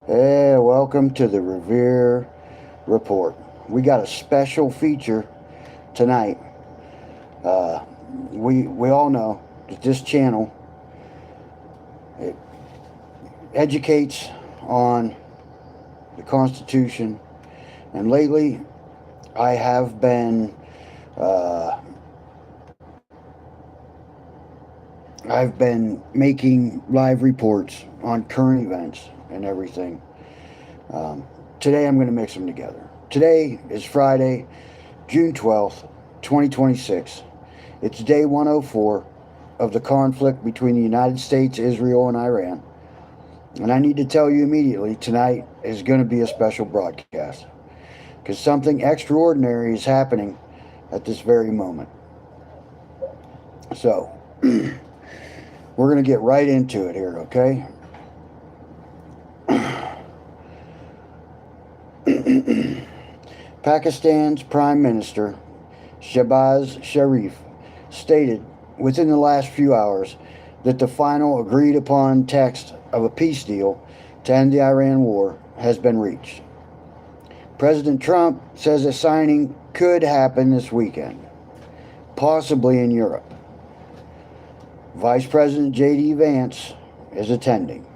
Hey, welcome to the Revere Report. We got a special feature tonight. Uh, we all know that this channel it educates on the Constitution, and lately I have been uh, I've been making live reports on current events and everything. Um, Today I'm going to mix them together. Today is Friday, June 12th, 2026. It's day 104 of the conflict between the United States, Israel, and Iran. And I need to tell you immediately tonight is going to be a special broadcast because something extraordinary is happening at this very moment. So, we're going to get right into it here, okay? Pakistan's Prime Minister Shehbaz Sharif stated within the last few hours that the final agreed upon text of a peace deal to end the Iran war has been reached. President Trump says a signing could happen this weekend, possibly in Europe. Vice President J.D. Vance is attending.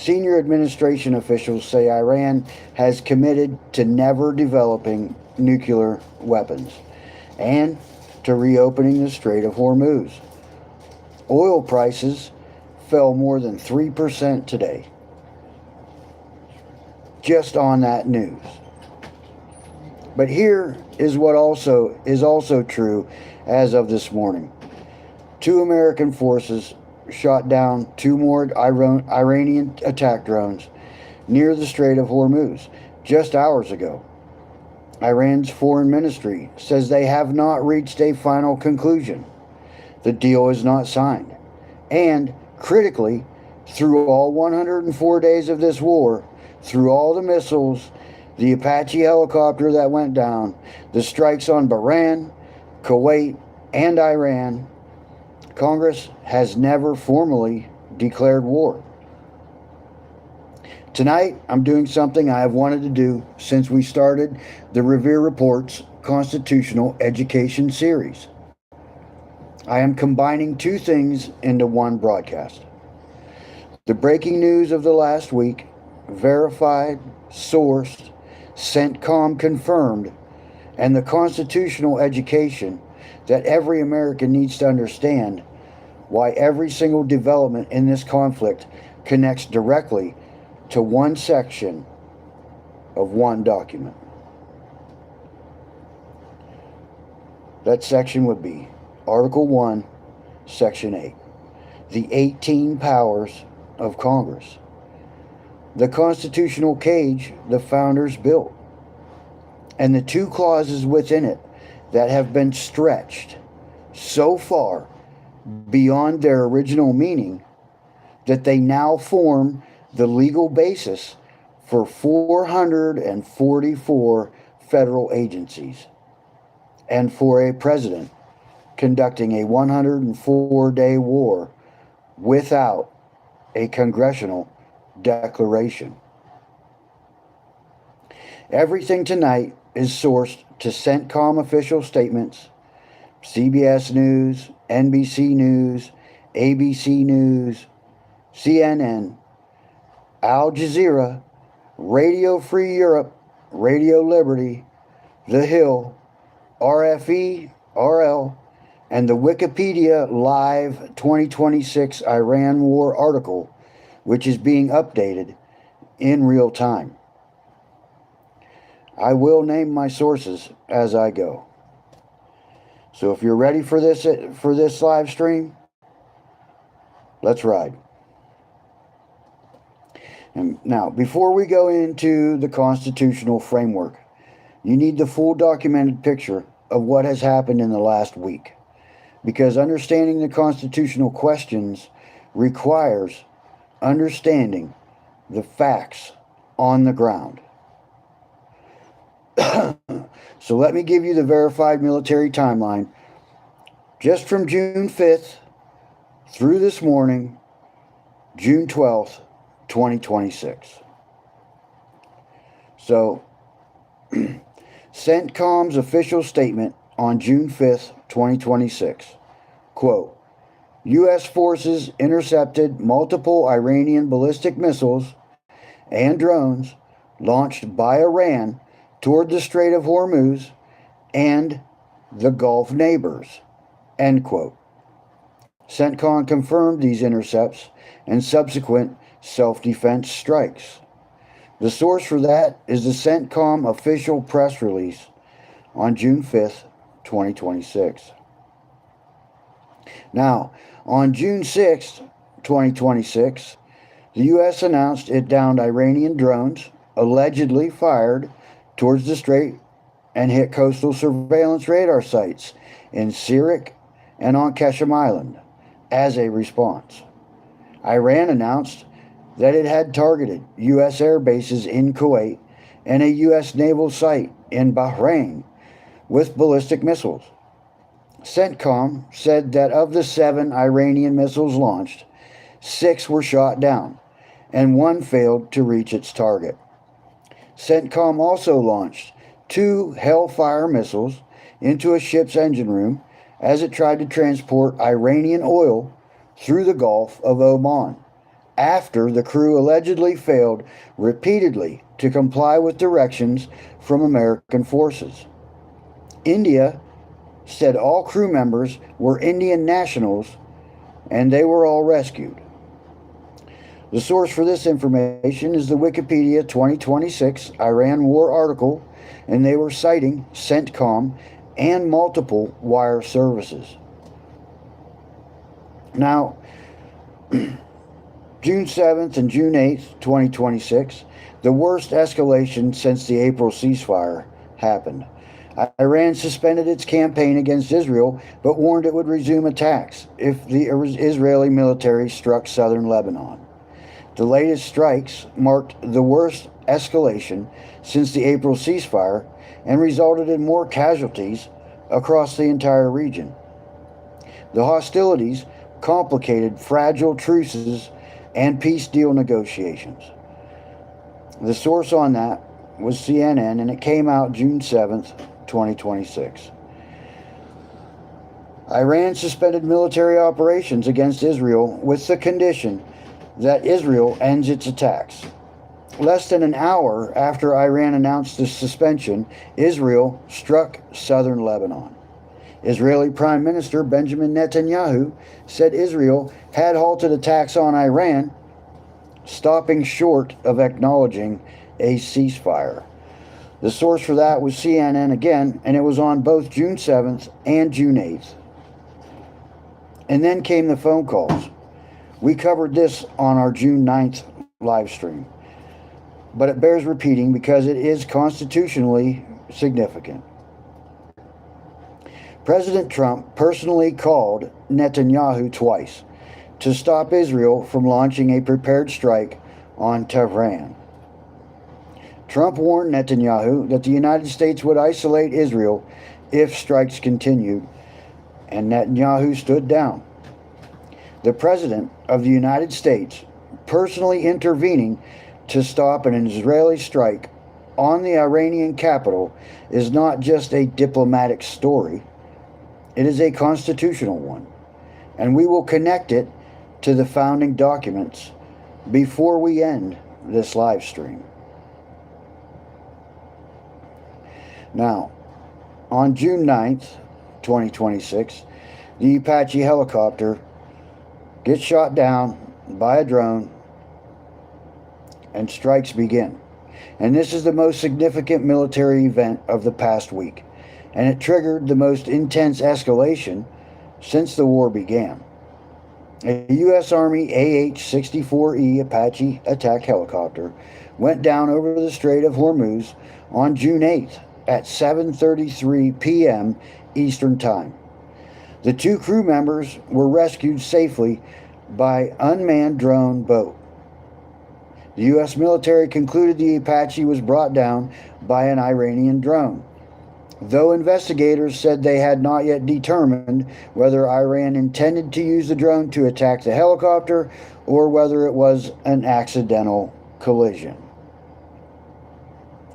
Senior administration officials say Iran has committed to never developing nuclear weapons and to reopening the Strait of Hormuz. Oil prices fell more than 3% today, just on that news. But here is what is also true as of this morning. Two American forces shot down two more Iranian attack drones near the Strait of Hormuz just hours ago. Iran's foreign ministry says they have not reached a final conclusion. The deal is not signed. And, critically, through all 104 days of this war, through all the missiles, the Apache helicopter that went down, the strikes on Bahrain, Kuwait, and Iran, Congress has never formally declared war. Tonight, I'm doing something I have wanted to do since we started the Revere Report's Constitutional Education series. I am combining two things into one broadcast. The breaking news of the last week, verified, sourced, CENTCOM confirmed, and the constitutional education that every American needs to understand why every single development in this conflict connects directly to one section of one document. That section would be Article 1, Section 8, the 18 powers of Congress, the constitutional cage the founders built, and the two clauses within it that have been stretched so far beyond their original meaning that they now form the legal basis for 444 federal agencies and for a president conducting a 104-day war without a congressional declaration. Everything tonight is sourced to CENTCOM official statements, CBS News, NBC News, ABC News, CNN, Al Jazeera, Radio Free Europe, Radio Liberty, The Hill, RFE, RL, and the Wikipedia Live 2026 Iran War article, which is being updated in real time. I will name my sources as I go. So if you're ready for this live stream, let's ride. And now, before we go into the constitutional framework, you need the full documented picture of what has happened in the last week, because understanding the constitutional questions requires understanding the facts on the ground. So let me give you the verified military timeline just from June 5th through this morning, June 12th, 2026. So, CENTCOM's official statement on June 5th, 2026. Quote, U.S. forces intercepted multiple Iranian ballistic missiles and drones launched by Iran toward the Strait of Hormuz and the Gulf neighbors. End quote. CENTCOM confirmed these intercepts and subsequent self-defense strikes. The source for that is the CENTCOM official press release on June 5th, 2026. Now, on June 6th, 2026, the U.S. announced it downed Iranian drones allegedly fired towards the strait and hit coastal surveillance radar sites in Sirak and on Qasem Island as a response. Iran announced that it had targeted U.S. air bases in Kuwait and a U.S. naval site in Bahrain with ballistic missiles. CENTCOM said that of the 7 Iranian missiles launched, 6 were shot down and 1 failed to reach its target. CENTCOM also launched 2 Hellfire missiles into a ship's engine room as it tried to transport Iranian oil through the Gulf of Oman, after the crew allegedly failed repeatedly to comply with directions from American forces. India said all crew members were Indian nationals and they were all rescued. The source for this information is the Wikipedia 2026 Iran War article, and they were citing CENTCOM and multiple wire services. Now, June 7th and June 8th, 2026, the worst escalation since the April ceasefire happened. Iran suspended its campaign against Israel, but warned it would resume attacks if the Israeli military struck southern Lebanon. The latest strikes marked the worst escalation since the April ceasefire and resulted in more casualties across the entire region. The hostilities complicated fragile truces and peace deal negotiations. The source on that was CNN, and it came out June 7th, 2026. Iran suspended military operations against Israel with the condition that Israel ends its attacks. Less than an hour after Iran announced the suspension, Israel struck southern Lebanon. Israeli Prime Minister Benjamin Netanyahu said Israel had halted attacks on Iran, stopping short of acknowledging a ceasefire. The source for that was CNN again, and it was on both June 7th and June 8th. And then came the phone calls. We covered this on our June 9th live stream, but it bears repeating because it is constitutionally significant. President Trump personally called Netanyahu twice to stop Israel from launching a prepared strike on Tehran. Trump warned Netanyahu that the United States would isolate Israel if strikes continued, and Netanyahu stood down. The President of the United States personally intervening to stop an Israeli strike on the Iranian capital is not just a diplomatic story, it is a constitutional one, and we will connect it to the founding documents before we end this live stream. Now, on June 9th, 2026, the Apache helicopter gets shot down by a drone and strikes begin. And this is the most significant military event of the past week, and it triggered the most intense escalation since the war began. A U.S. Army AH-64E Apache attack helicopter went down over the Strait of Hormuz on June 8th at 7:33 p.m. Eastern Time. The 2 crew members were rescued safely by unmanned drone boat. The U.S. military concluded the Apache was brought down by an Iranian drone. though investigators said they had not yet determined whether Iran intended to use the drone to attack the helicopter or whether it was an accidental collision.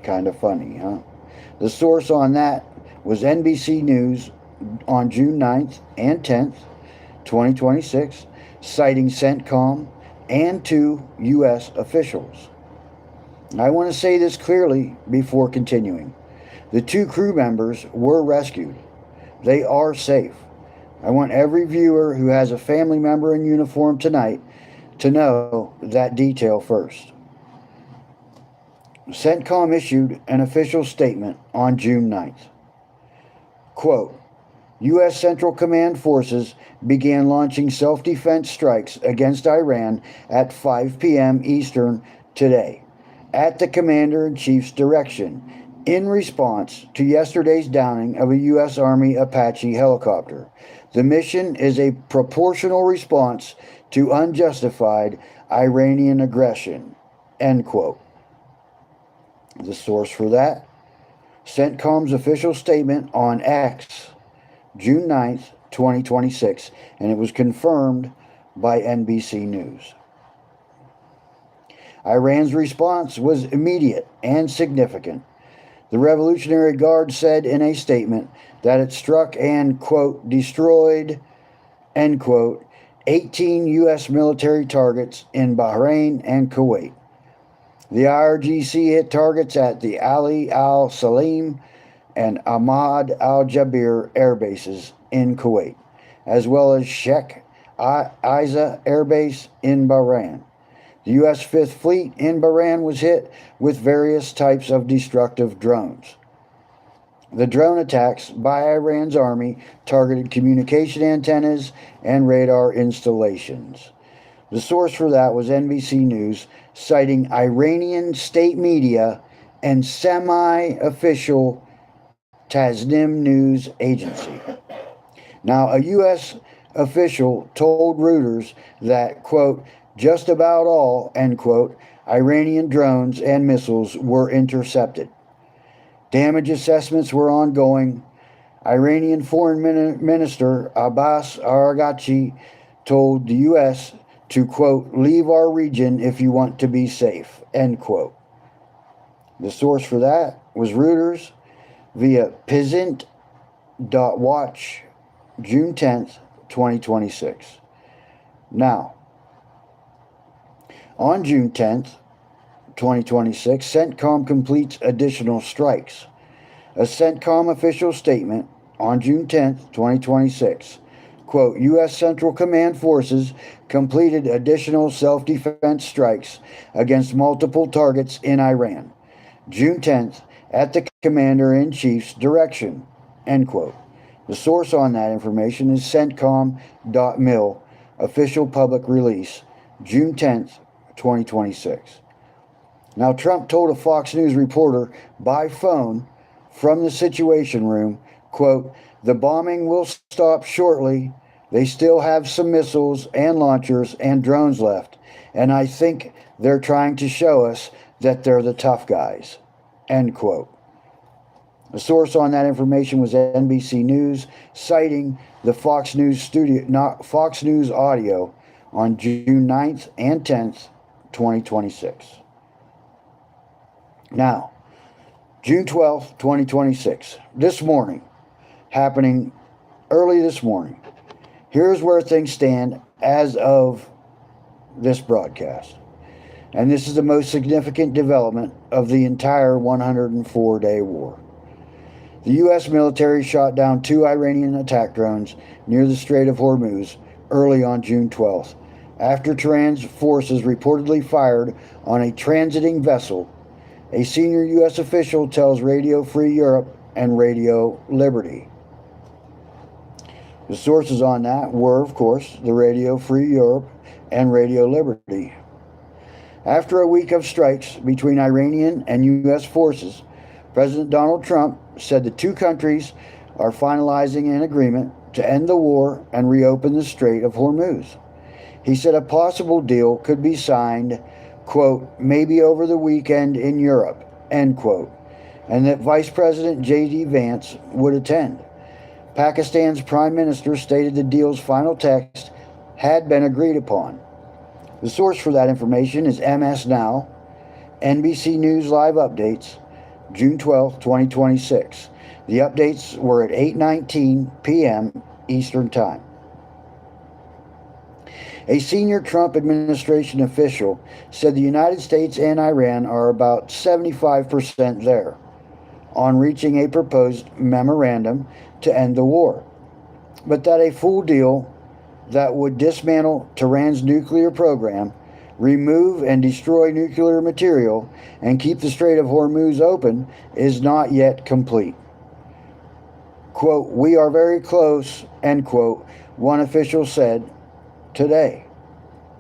Kind of funny, huh? The source on that was NBC News on June 9th and 10th, 2026, citing CENTCOM and two U.S. officials. I want to say this clearly before continuing. The two crew members were rescued. They are safe. I want every viewer who has a family member in uniform tonight to know that detail first. CENTCOM issued an official statement on June 9th. Quote, U.S. Central Command forces began launching self-defense strikes against Iran at 5 p.m. Eastern today, at the Commander-in-Chief's direction, in response to yesterday's downing of a U.S. Army Apache helicopter. The mission is a proportional response to unjustified Iranian aggression. End quote. The source for that? CENTCOM's official statement on X, June 9th, 2026, and it was confirmed by NBC News. Iran's response was immediate and significant. The Revolutionary Guard said in a statement that it struck and, quote, destroyed, end quote, 18 U.S. military targets in Bahrain and Kuwait. The IRGC hit targets at the Ali Al Salim and Ahmad Al Jabir air bases in Kuwait, as well as Sheikh Isa Air Base in Bahrain. The U.S. Fifth Fleet in Bahrain was hit with various types of destructive drones. The drone attacks by Iran's army targeted communication antennas and radar installations. The source for that was NBC News, citing Iranian state media and semi-official Tasnim news agency. Now, a U.S. official told Reuters that, quote, just about all, end quote, Iranian drones and missiles were intercepted. Damage assessments were ongoing. Iranian Foreign Minister Abbas Araghchi told the U.S. to, quote, leave our region if you want to be safe, end quote. The source for that was Reuters via Pizint.watch, June 10th, 2026. Now, on June 10th, 2026, CENTCOM completes additional strikes. A CENTCOM official statement on June 10th, 2026, quote, U.S. Central Command forces completed additional self-defense strikes against multiple targets in Iran, June 10th, at the Commander-in-Chief's direction, end quote. The source on that information is CENTCOM.mil, official public release, June 10th, 2026. Now, Trump told a Fox News reporter by phone from the Situation Room, quote, the bombing will stop shortly. They still have some missiles and launchers and drones left, and I think they're trying to show us that they're the tough guys, end quote. The source on that information was NBC News, citing the Fox News audio on June 9th and 10th, 2026. Now, June 12th, 2026, this morning, happening early this morning, here's where things stand as of this broadcast. And this is the most significant development of the entire 104-day war. The U.S. military shot down 2 Iranian attack drones near the Strait of Hormuz early on June 12th, after Tehran's forces reportedly fired on a transiting vessel. A senior U.S. official tells Radio Free Europe and Radio Liberty. The sources on that were, of course, the Radio Free Europe and Radio Liberty. After a week of strikes between Iranian and U.S. forces, President Donald Trump said the two countries are finalizing an agreement to end the war and reopen the Strait of Hormuz. He said a possible deal could be signed, quote, maybe over the weekend in Europe, end quote, and that Vice President J.D. Vance would attend. Pakistan's Prime Minister stated the deal's final text had been agreed upon. The source for that information is MS Now, NBC News Live Updates, June 12, 2026. The updates were at 8:19 p.m. Eastern Time. A senior Trump administration official said the United States and Iran are about 75% there on reaching a proposed memorandum to end the war, but that a full deal that would dismantle Tehran's nuclear program, remove and destroy nuclear material, and keep the Strait of Hormuz open is not yet complete. Quote, "We are very close," end quote, one official said today.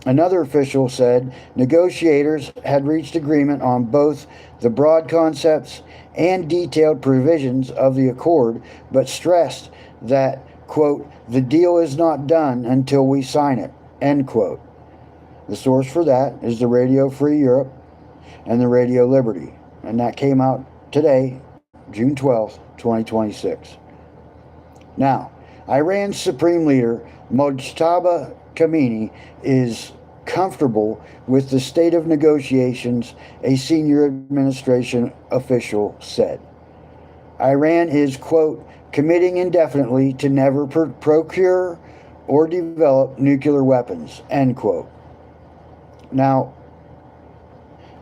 Another official said negotiators had reached agreement on both the broad concepts and detailed provisions of the accord, but stressed that, quote, "the deal is not done until we sign it," end quote. The source for that is the Radio Free Europe and the Radio Liberty, and that came out today, June 12th, 2026. Now, Iran's Supreme Leader, Mojtaba Khamenei, is comfortable with the state of negotiations, a senior administration official said. Iran is, quote, "committing indefinitely to never procure or develop nuclear weapons," end quote. Now,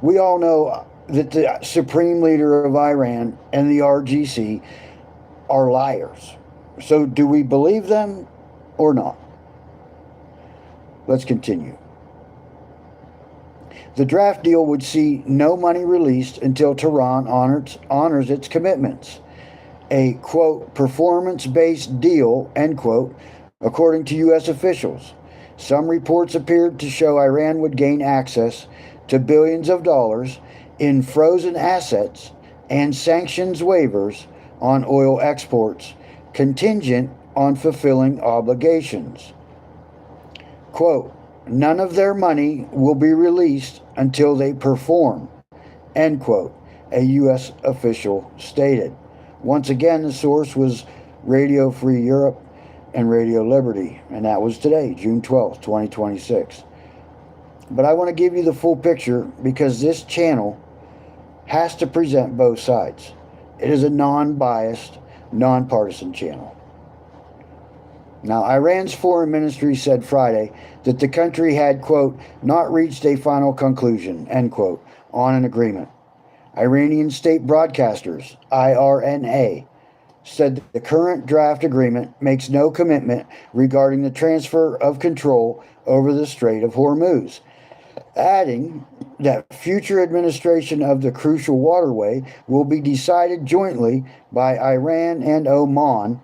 we all know that the Supreme Leader of Iran and the RGC are liars. So do we believe them or not? Let's continue. The draft deal would see no money released until Tehran honors its commitments. A, quote, "performance-based deal," end quote, according to U.S. officials. Some reports appeared to show Iran would gain access to billions of dollars in frozen assets and sanctions waivers on oil exports, contingent on fulfilling obligations. Quote, "None of their money will be released until they perform," end quote, a U.S. official stated. Once again, the source was Radio Free Europe and Radio Liberty, and that was today, June 12th, 2026. But I want to give you the full picture because this channel has to present both sides. It is a non-biased, non-partisan channel. Now, Iran's foreign ministry said Friday that the country had, quote, "not reached a final conclusion," end quote, on an agreement. Iranian state broadcasters, IRNA, said that the current draft agreement makes no commitment regarding the transfer of control over the Strait of Hormuz, adding that future administration of the crucial waterway will be decided jointly by Iran and Oman,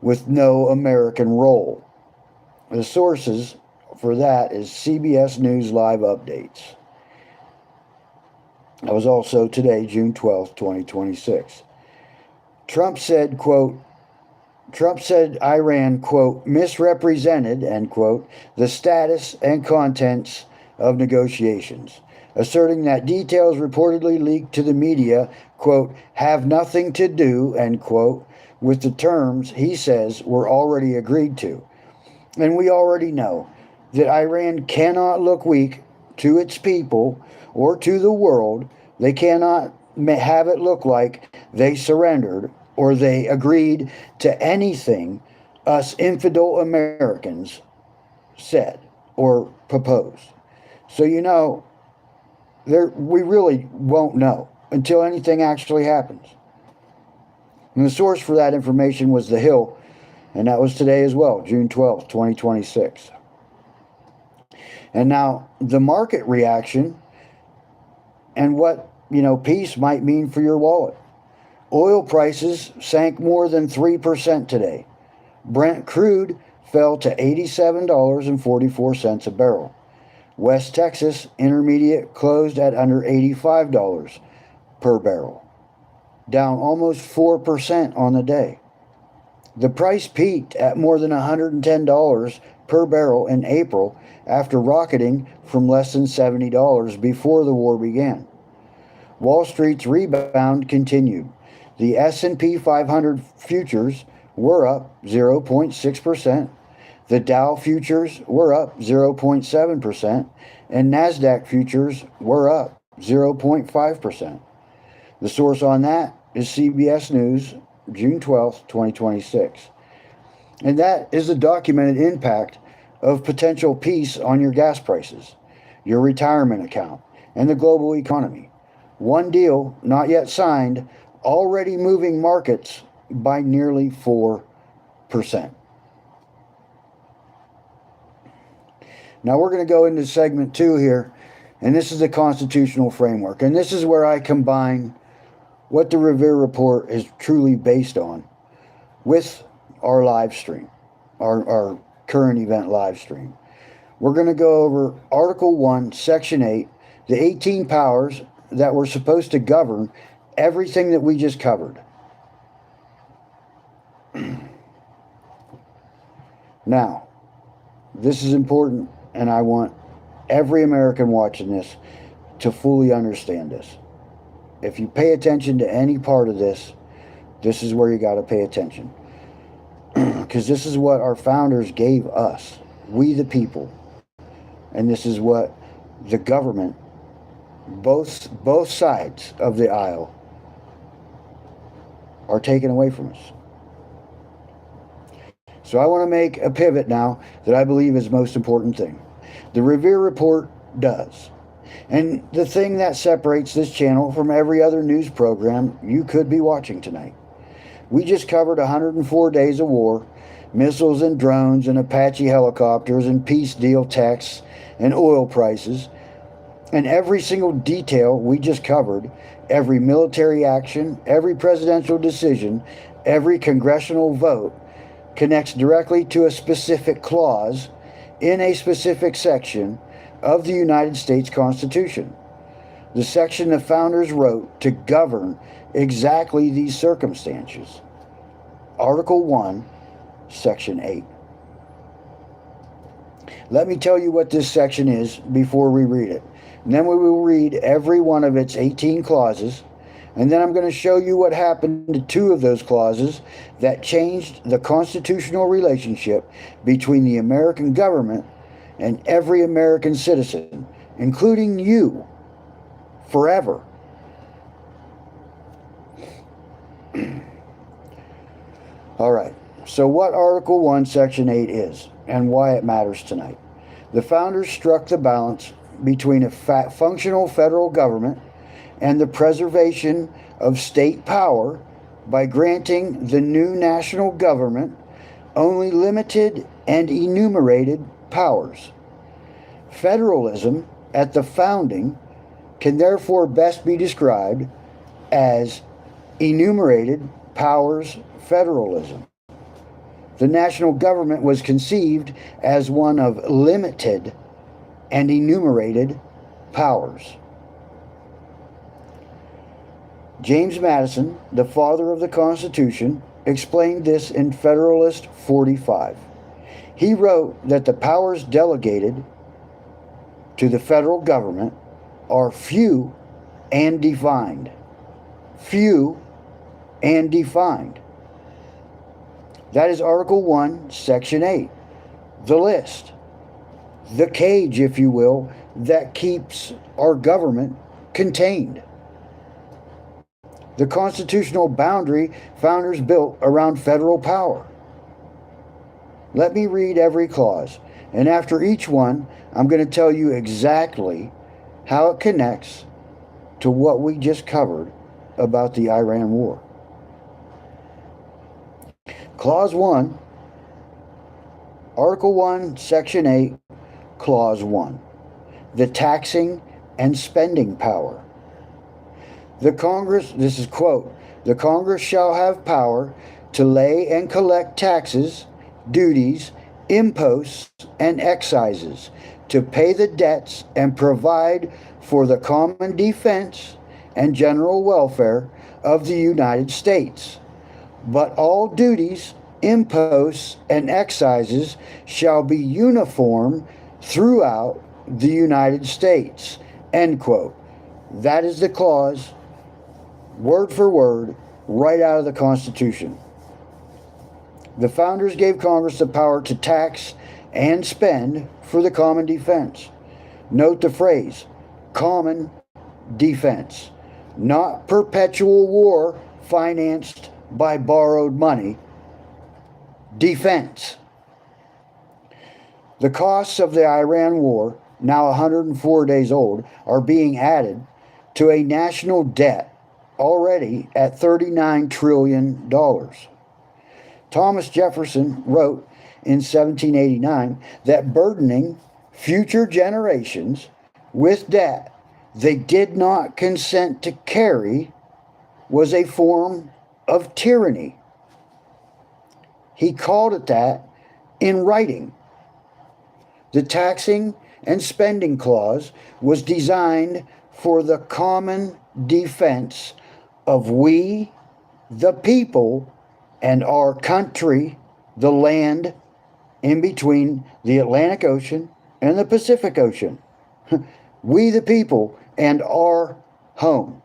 with no American role. The sources for that is CBS News Live Updates. That was also today, June 12th, 2026. Trump said Iran, quote, "misrepresented," end quote, "the status and contents of negotiations," asserting that details reportedly leaked to the media, quote, "have nothing to do," end quote, with the terms he says were already agreed to. And we already know that Iran cannot look weak to its people or to the world. They cannot have it look like they surrendered or they agreed to anything us infidel Americans said or proposed. So, you know, we really won't know until anything actually happens. And the source for that information was The Hill, and that was today as well, June 12th, 2026. And now the market reaction and what, peace might mean for your wallet. Oil prices sank more than 3% today. Brent crude fell to $87.44 a barrel. West Texas Intermediate closed at under $85 per barrel, down almost 4% on the day. The price peaked at more than $110 per barrel in April after rocketing from less than $70 before the war began. Wall Street's rebound continued. The S&P 500 futures were up 0.6%. The Dow futures were up 0.7%, and NASDAQ futures were up 0.5%. The source on that is CBS News, June 12th, 2026. And that is the documented impact of potential peace on your gas prices, your retirement account, and the global economy. One deal, not yet signed, already moving markets by nearly 4%. Now we're going to go into segment 2 here, and this is the constitutional framework. And this is where I combine what the Revere Report is truly based on with our live stream, our current event live stream. We're going to go over Article 1, Section 8, the 18 powers that were supposed to govern everything that we just covered. Now, this is important, and I want every American watching this to fully understand this. If you pay attention to any part of this, this is where you got to pay attention. Because this is what our founders gave us, we the people. And this is what the government, both sides of the aisle, are taking away from us. So I want to make a pivot now that I believe is the most important thing. The Revere Report does. And the thing that separates this channel from every other news program you could be watching tonight. We just covered 104 days of war, missiles and drones and Apache helicopters and peace deal texts and oil prices. And every single detail we just covered, every military action, every presidential decision, every congressional vote, connects directly to a specific clause in a specific section of the United States Constitution. The section the founders wrote to govern exactly these circumstances. Article 1, Section 8. Let me tell you what this section is before we read it. And then we will read every one of its 18 clauses. And then I'm going to show you what happened to 2 of those clauses that changed the constitutional relationship between the American government and every American citizen, including you, forever. All right, so what Article 1, Section 8 is and why it matters tonight. The founders struck the balance between a functional federal government and the preservation of state power by granting the new national government only limited and enumerated powers. Federalism at the founding can therefore best be described as enumerated powers federalism. The national government was conceived as one of limited and enumerated powers. James Madison, the father of the Constitution, explained this in Federalist 45. He wrote that the powers delegated to the federal government are few and defined. Few and defined. That is Article 1, Section 8. The list. The cage, if you will, that keeps our government contained. The constitutional boundary founders built around federal power. Let me read every clause, and after each one, I'm going to tell you exactly how it connects to what we just covered about the Iran war. Clause 1, Article 1, Section 8, Clause 1. The taxing and spending power. The Congress, this is quote, the Congress shall have power to lay and collect taxes, duties, imposts, and excises, to pay the debts and provide for the common defense and general welfare of the United States. But all duties, imposts, and excises shall be uniform throughout the United States. End quote. That is the clause, word for word, right out of the Constitution. The founders gave Congress the power to tax and spend for the common defense. Note the phrase, common defense, not perpetual war financed by borrowed money. Defense. The costs of the Iran war, now 104 days old, are being added to a national debt already at $39 trillion. Thomas Jefferson wrote in 1789 that burdening future generations with debt they did not consent to carry was a form of tyranny. He called it that in writing. The taxing and spending clause was designed for the common defense of we, the people, and our country, the land in between the Atlantic Ocean and the Pacific Ocean. We, the people, and our home.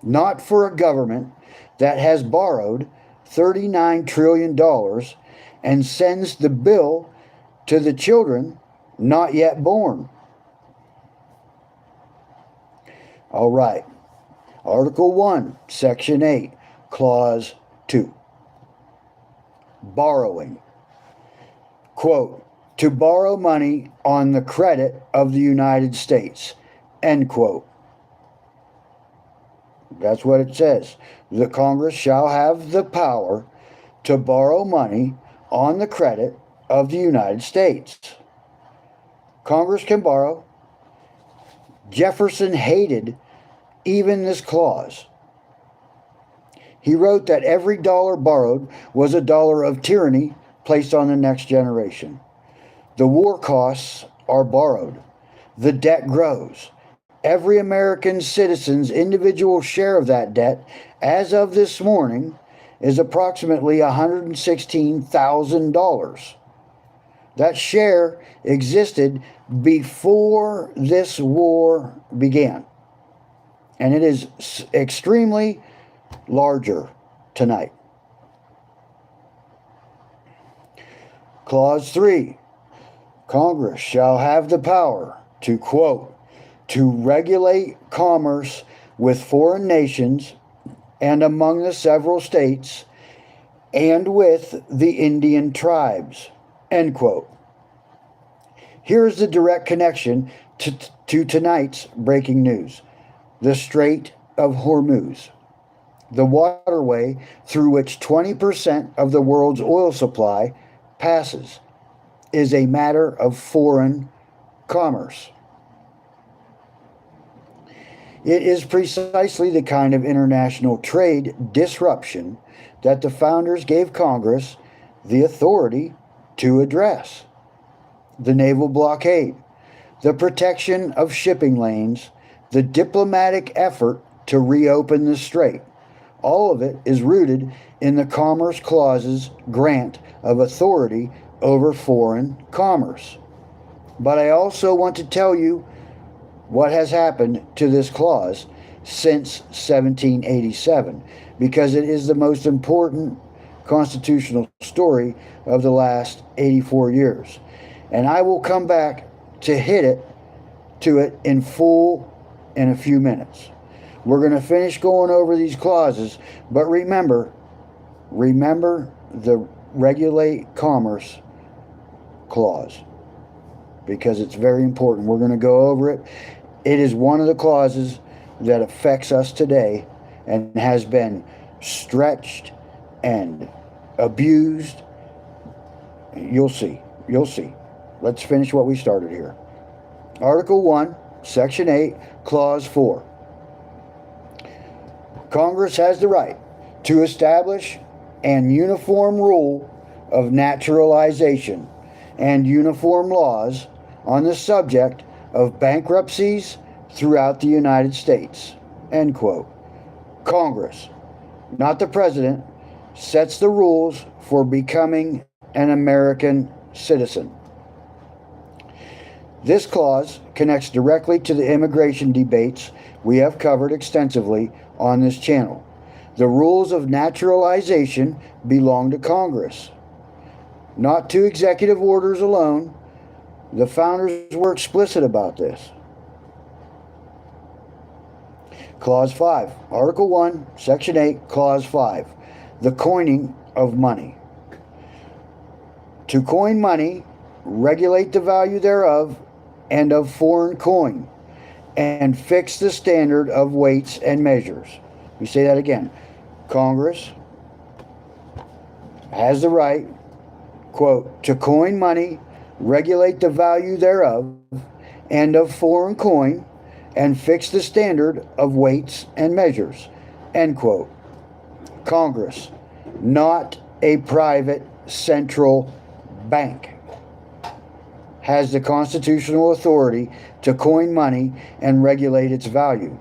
Not for a government that has borrowed $39 trillion and sends the bill to the children not yet born. All right. Article 1, Section 8, Clause 2. Borrowing. Quote, to borrow money on the credit of the United States. End quote. That's what it says. The Congress shall have the power to borrow money on the credit of the United States. Congress can borrow. Jefferson hated even this clause. He wrote that every dollar borrowed was a dollar of tyranny placed on the next generation. The war costs are borrowed. The debt grows. Every American citizen's individual share of that debt, as of this morning, is approximately $116,000. That share existed before this war began. And it is extremely larger tonight. Clause 3. Congress shall have the power to, quote, to regulate commerce with foreign nations and among the several states and with the Indian tribes, end quote. Here's the direct connection to tonight's breaking news. The Strait of Hormuz, the waterway through which 20% of the world's oil supply passes, is a matter of foreign commerce. It is precisely the kind of international trade disruption that the founders gave Congress the authority to address. The naval blockade, the protection of shipping lanes, the diplomatic effort to reopen the strait. All of it is rooted in the Commerce Clause's grant of authority over foreign commerce. But I also want to tell you what has happened to this clause since 1787, because it is the most important constitutional story of the last 84 years. And I will come back to it in full in a few minutes. We're going to finish going over these clauses, but remember the regulate commerce clause, because it's very important. We're going to go over it. It is one of the clauses that affects us today and has been stretched and abused. You'll see. Let's finish what we started here. Article 1, Section 8, Clause 4. Congress has the right to establish an uniform rule of naturalization and uniform laws on the subject of bankruptcies throughout the United States. End quote. Congress, not the President, sets the rules for becoming an American citizen. This clause connects directly to the immigration debates we have covered extensively on this channel. The rules of naturalization belong to Congress, not to executive orders alone. The founders were explicit about this. Clause 5, Article 1, Section 8, Clause 5, the coining of money. To coin money, regulate the value thereof and of foreign coin, and fix the standard of weights and measures. We say that again. Congress has the right, quote, to coin money, regulate the value thereof and of foreign coin, and fix the standard of weights and measures, end quote. Congress, not a private central bank, has the constitutional authority to coin money and regulate its value.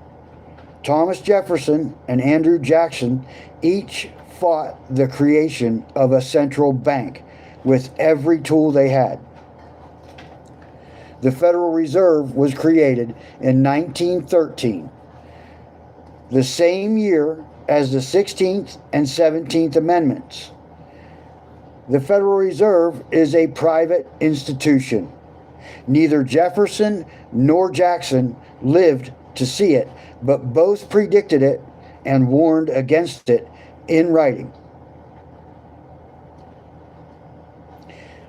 Thomas Jefferson and Andrew Jackson each fought the creation of a central bank with every tool they had. The Federal Reserve was created in 1913, the same year as the 16th and 17th Amendments. The Federal Reserve is a private institution. Neither Jefferson nor Jackson lived to see it, but both predicted it and warned against it in writing.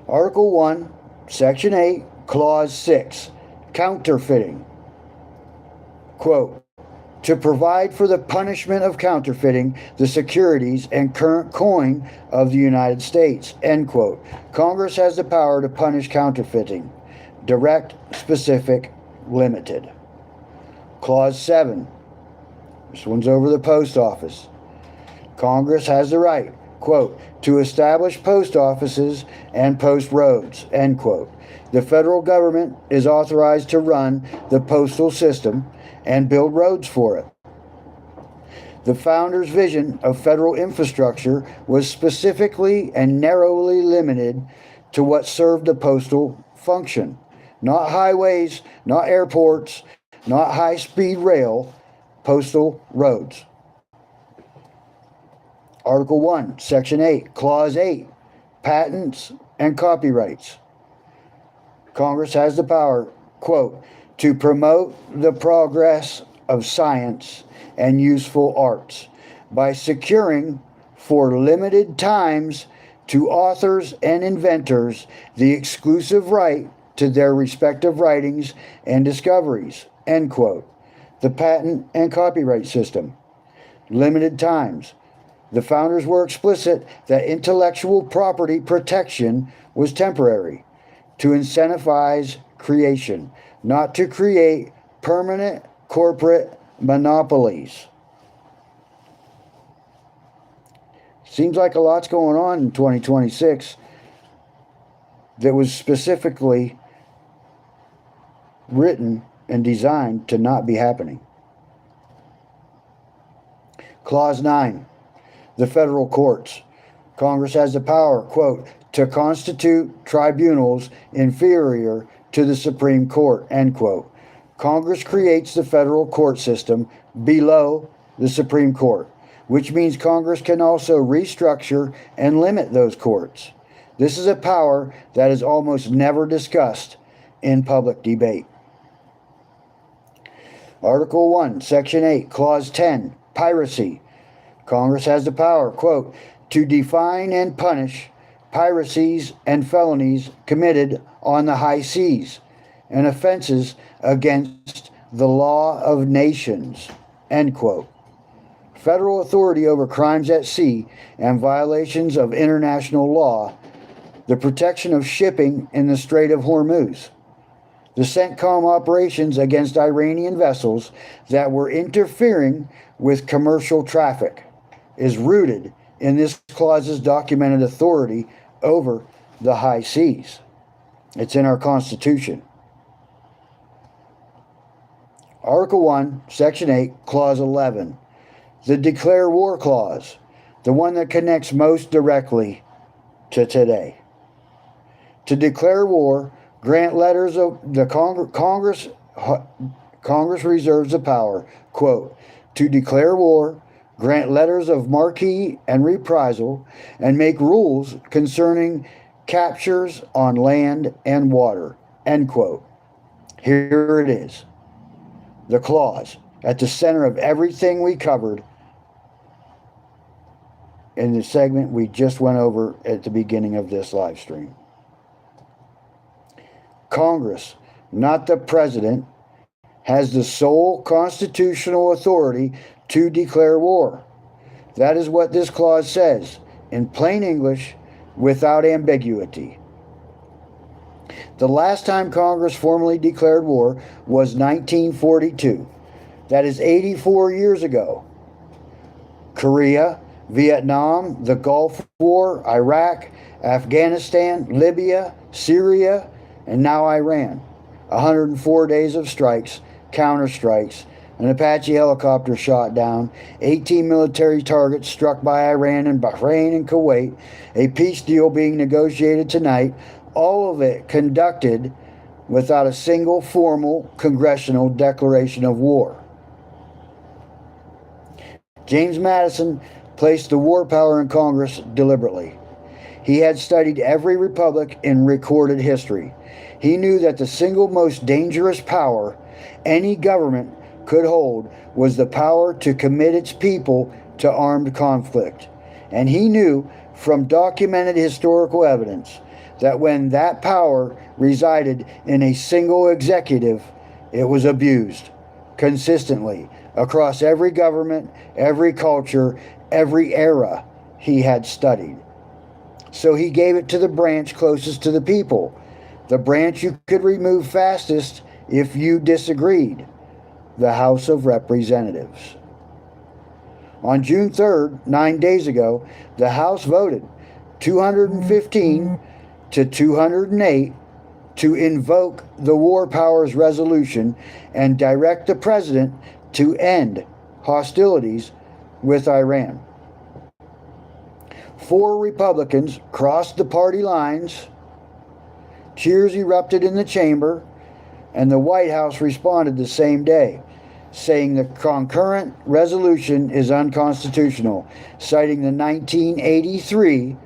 Article 1, Section 8, Clause 6, counterfeiting. Quote, to provide for the punishment of counterfeiting the securities and current coin of the United States, end quote. Congress has the power to punish counterfeiting. Direct, specific, limited. Clause 7. This one's over the post office. Congress has the right, quote, to establish post offices and post roads, end quote. The federal government is authorized to run the postal system and build roads for it. The founders' vision of federal infrastructure was specifically and narrowly limited to what served the postal function. Not highways, not airports, not high-speed rail, postal roads. Article 1, Section 8, Clause 8, patents and copyrights. Congress has the power, quote, to promote the progress of science and useful arts by securing for limited times to authors and inventors the exclusive right to their respective writings and discoveries, end quote. The patent and copyright system. Limited times. The founders were explicit that intellectual property protection was temporary, to incentivize creation, not to create permanent corporate monopolies. Seems like a lot's going on in 2026 that was specifically written and designed to not be happening. Clause 9, the federal courts. Congress has the power, quote, to constitute tribunals inferior to the Supreme Court, end quote. Congress creates the federal court system below the Supreme Court, which means Congress can also restructure and limit those courts. This is a power that is almost never discussed in public debate. Article 1, Section 8, Clause 10, piracy. Congress has the power, quote, to define and punish piracies and felonies committed on the high seas and offenses against the law of nations, end quote. Federal authority over crimes at sea and violations of international law, the protection of shipping in the Strait of Hormuz, the CENTCOM operations against Iranian vessels that were interfering with commercial traffic is rooted in this clause's documented authority over the high seas. It's in our Constitution. Article 1, Section 8, Clause 11. The Declare War Clause, the one that connects most directly to today. To declare war, grant letters of the Congress reserves the power, quote, to declare war, grant letters of marque and reprisal, and make rules concerning captures on land and water. End quote. Here it is. The clause at the center of everything we covered in the segment we just went over at the beginning of this live stream. Congress, not the president, has the sole constitutional authority to declare war. That is what this clause says, in plain English, without ambiguity. The last time Congress formally declared war was 1942. That is 84 years ago. Korea, Vietnam, the Gulf War, Iraq, Afghanistan, Libya, Syria, and now Iran. 104 days of strikes, counterstrikes, an Apache helicopter shot down, 18 military targets struck by Iran and Bahrain and Kuwait, a peace deal being negotiated tonight, all of it conducted without a single formal congressional declaration of war. James Madison placed the war power in Congress deliberately. He had studied every republic in recorded history. He knew that the single most dangerous power any government could hold was the power to commit its people to armed conflict. And he knew from documented historical evidence that when that power resided in a single executive, it was abused consistently across every government, every culture, every era he had studied. So he gave it to the branch closest to the people, the branch you could remove fastest if you disagreed, the House of Representatives. On June 3rd, 9 days ago, the House voted 215 to 208 to invoke the War Powers Resolution and direct the President to end hostilities with Iran. 4 Republicans crossed the party lines, cheers erupted in the chamber, and the White House responded the same day, saying the concurrent resolution is unconstitutional, citing the 1983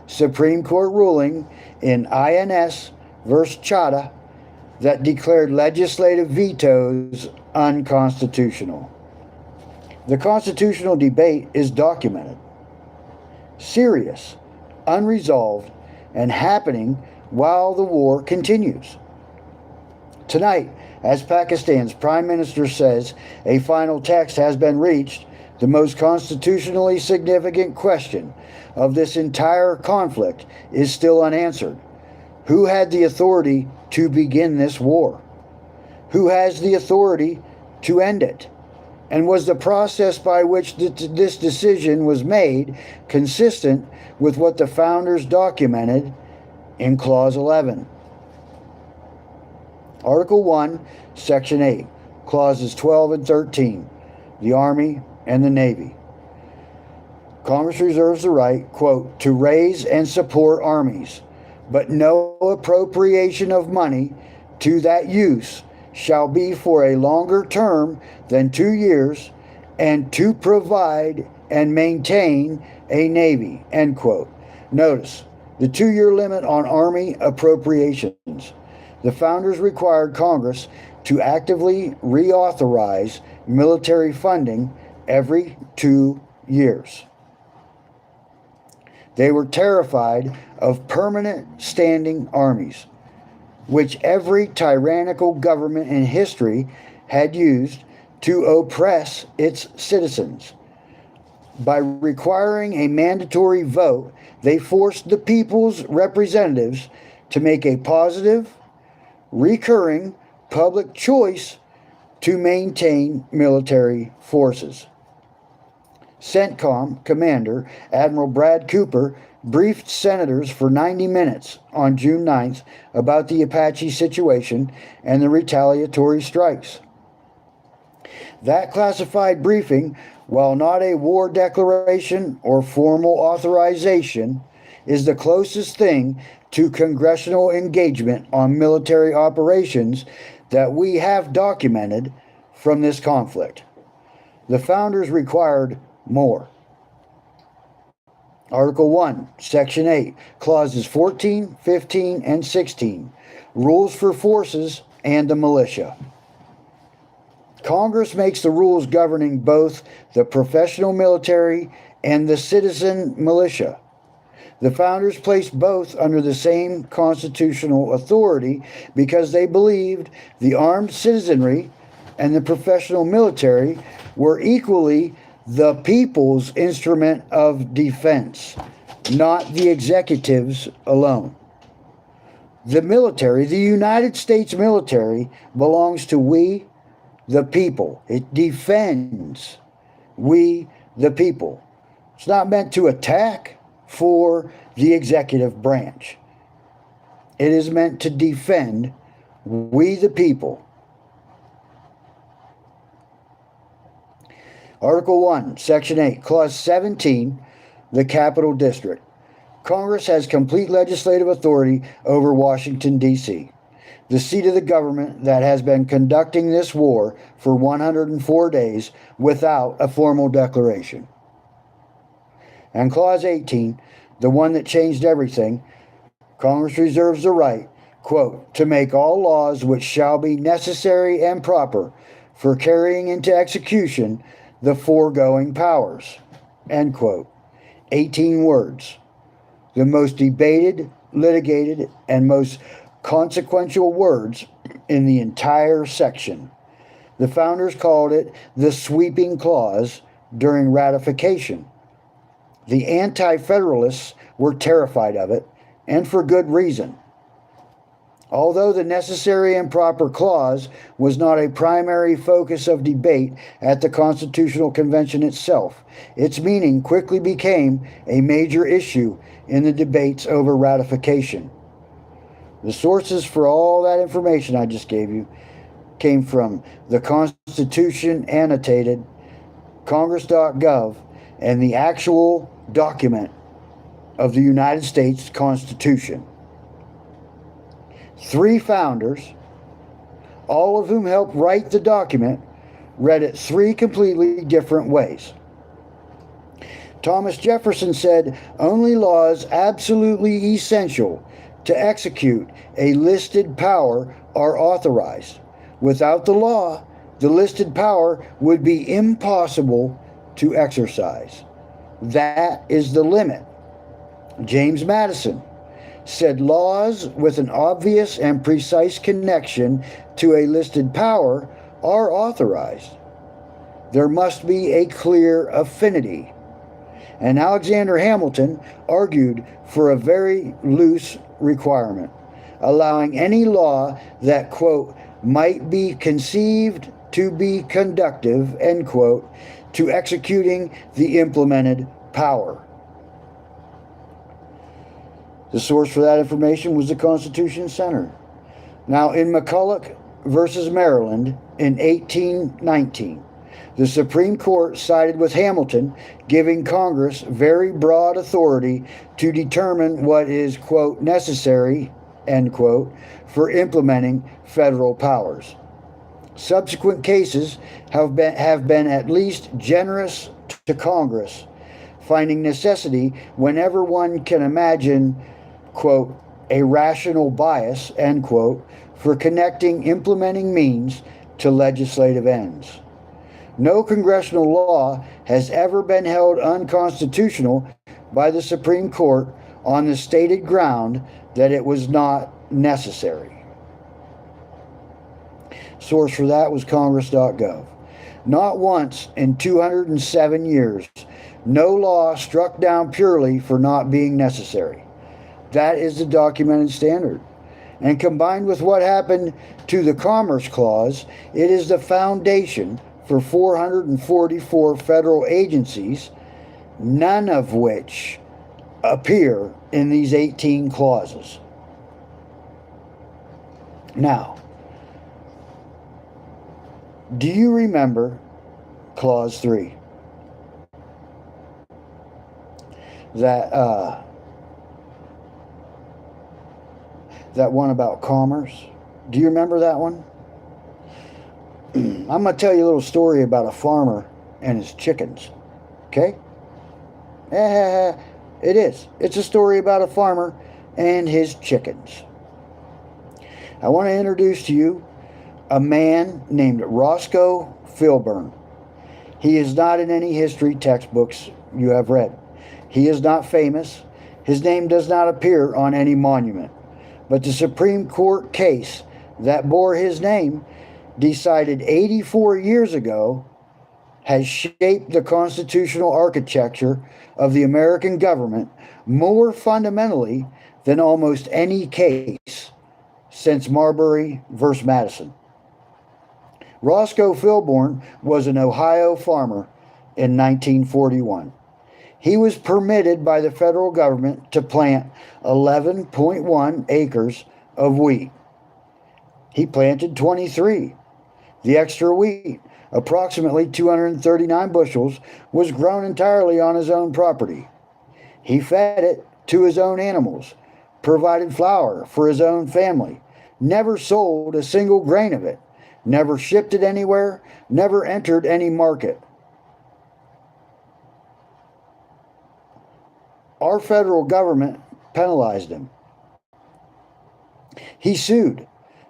Supreme Court ruling in INS versus Chadha that declared legislative vetoes unconstitutional. The constitutional debate is documented, serious, unresolved, and happening while the war continues. Tonight, as Pakistan's Prime Minister says, a final text has been reached, the most constitutionally significant question of this entire conflict is still unanswered. Who had the authority to begin this war? Who has the authority to end it? And was the process by which this decision was made consistent with what the founders documented in Clause 11? Article 1, Section 8, Clauses 12 and 13, the Army and the Navy. Congress reserves the right, quote, to raise and support armies, but no appropriation of money to that use shall be for a longer term than 2 years, and to provide and maintain a navy, end quote. Notice, the 2-year limit on Army appropriations. The founders required Congress to actively reauthorize military funding every 2 years. They were terrified of permanent standing armies, which every tyrannical government in history had used to oppress its citizens. By requiring a mandatory vote, they forced the people's representatives to make a positive, recurring public choice to maintain military forces. CENTCOM Commander Admiral Brad Cooper briefed senators for 90 minutes on June 9th about the Apache situation and the retaliatory strikes. That classified briefing, while not a war declaration or formal authorization, is the closest thing to congressional engagement on military operations that we have documented from this conflict. The founders required more. Article 1, Section 8, Clauses 14, 15, and 16, rules for forces and the militia. Congress makes the rules governing both the professional military and the citizen militia. The founders placed both under the same constitutional authority because they believed the armed citizenry and the professional military were equally the people's instrument of defense, not the executive's alone. The military, the United States military, belongs to we, the people. It defends we, the people. It's not meant to attack for the executive branch. It is meant to defend we, the people. Article 1, Section 8, Clause 17, the Capital District. Congress has complete legislative authority over Washington, D.C., the seat of the government that has been conducting this war for 104 days without a formal declaration. And Clause 18, the one that changed everything, Congress reserves the right, quote, to make all laws which shall be necessary and proper for carrying into execution the foregoing powers, end quote. 18 words. The most debated, litigated, and most consequential words in the entire section. The founders called it the sweeping clause during ratification. The anti-federalists were terrified of it, and for good reason. Although the necessary and proper clause was not a primary focus of debate at the Constitutional Convention itself, its meaning quickly became a major issue in the debates over ratification. The sources for all that information I just gave you came from the Constitution Annotated, Congress.gov, and the actual document of the United States Constitution. 3 founders, all of whom helped write the document, read it 3 completely different ways. Thomas Jefferson said only laws absolutely essential to execute a listed power are authorized. Without the law, the listed power would be impossible to exercise. That is the limit. James Madison said laws with an obvious and precise connection to a listed power are authorized. There must be a clear affinity. And Alexander Hamilton argued for a very loose requirement, allowing any law that, quote, might be conceived to be conducive, end quote, to executing the implemented power. The source for that information was the Constitution Center. Now, in McCulloch versus Maryland in 1819, the Supreme Court sided with Hamilton, giving Congress very broad authority to determine what is, quote, necessary, end quote, for implementing federal powers. Subsequent cases have been at least generous to Congress, finding necessity whenever one can imagine, quote, a rational bias, end quote, for connecting implementing means to legislative ends. No congressional law has ever been held unconstitutional by the Supreme Court on the stated ground that it was not necessary. Source for that was Congress.gov. Not once in 207 years, no law struck down purely for not being necessary. That is the documented standard. And combined with what happened to the Commerce Clause, it is the foundation for 444 federal agencies, none of which appear in these 18 clauses. Now, do you remember Clause 3? That one about commerce. Do you remember that one? I'm going to tell you a little story about a farmer and his chickens. Okay? It is. It's a story about a farmer and his chickens. I want to introduce to you a man named Roscoe Filburn. He is not in any history textbooks you have read. He is not famous. His name does not appear on any monument. But the Supreme Court case that bore his name, decided 84 years ago, has shaped the constitutional architecture of the American government more fundamentally than almost any case since Marbury versus Madison. Roscoe Filburn was an Ohio farmer in 1941. He was permitted by the federal government to plant 11.1 acres of wheat. He planted 23. The extra wheat, approximately 239 bushels, was grown entirely on his own property. He fed it to his own animals, provided flour for his own family, never sold a single grain of it, never shipped it anywhere, never entered any market. Our federal government penalized him. He sued.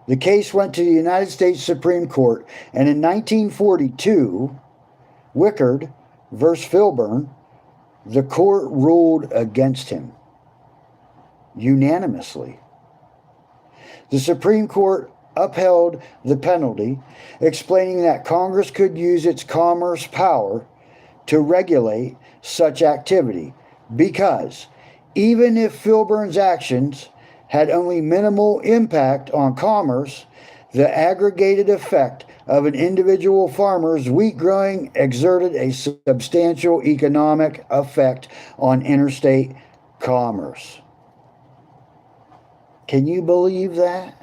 The case went to the United States Supreme Court, and in 1942, Wickard versus Filburn, the court ruled against him unanimously. The Supreme Court upheld the penalty, explaining that Congress could use its commerce power to regulate such activity because even if Filburn's actions had only minimal impact on commerce, the aggregated effect of an individual farmer's wheat growing exerted a substantial economic effect on interstate commerce. Can you believe that?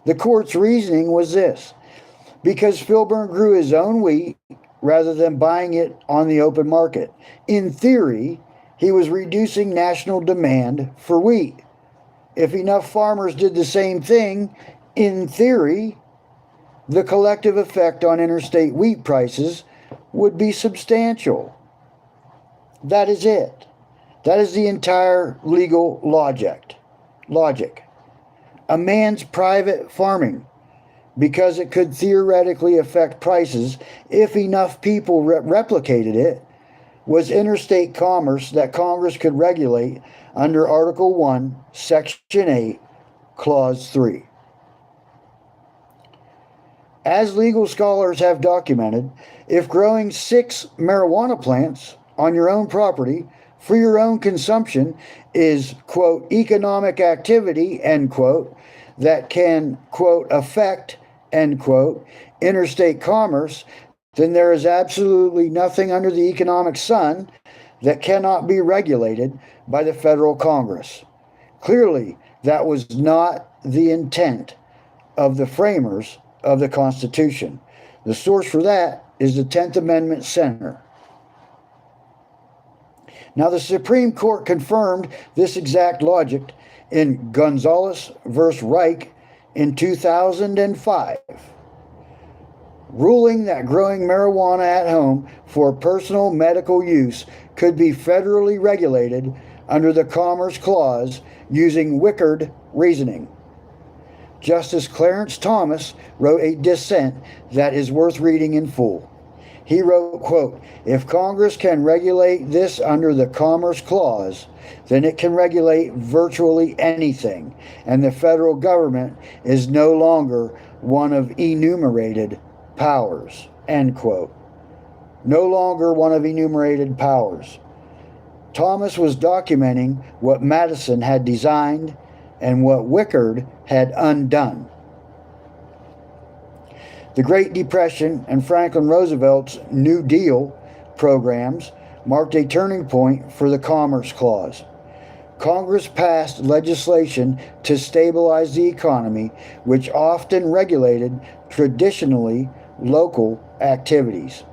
The court's reasoning was this: because Filburn grew his own wheat rather than buying it on the open market, in theory, he was reducing national demand for wheat. If enough farmers did the same thing, in theory, the collective effect on interstate wheat prices would be substantial. That is it. That is the entire legal logic. A man's private farming, because it could theoretically affect prices if enough people replicated it, was interstate commerce that Congress could regulate under Article 1, Section 8, Clause 3. As legal scholars have documented, if growing 6 marijuana plants on your own property for your own consumption is, quote, economic activity, end quote, that can, quote, affect, end quote, interstate commerce, then there is absolutely nothing under the economic sun that cannot be regulated by the federal Congress. Clearly, that was not the intent of the framers of the Constitution. The source for that is the 10th Amendment Center. Now, the Supreme Court confirmed this exact logic in Gonzalez versus Reich in 2005. Ruling that growing marijuana at home for personal medical use could be federally regulated under the Commerce Clause using Wickard reasoning. Justice Clarence Thomas wrote a dissent that is worth reading in full. He wrote, quote, if Congress can regulate this under the Commerce Clause, then it can regulate virtually anything, and the federal government is no longer one of enumerated powers, end quote. No longer one of enumerated powers. Thomas was documenting what Madison had designed and what Wickard had undone. The Great Depression and Franklin Roosevelt's New Deal programs marked a turning point for the Commerce Clause. Congress passed legislation to stabilize the economy, which often regulated traditionally local activities.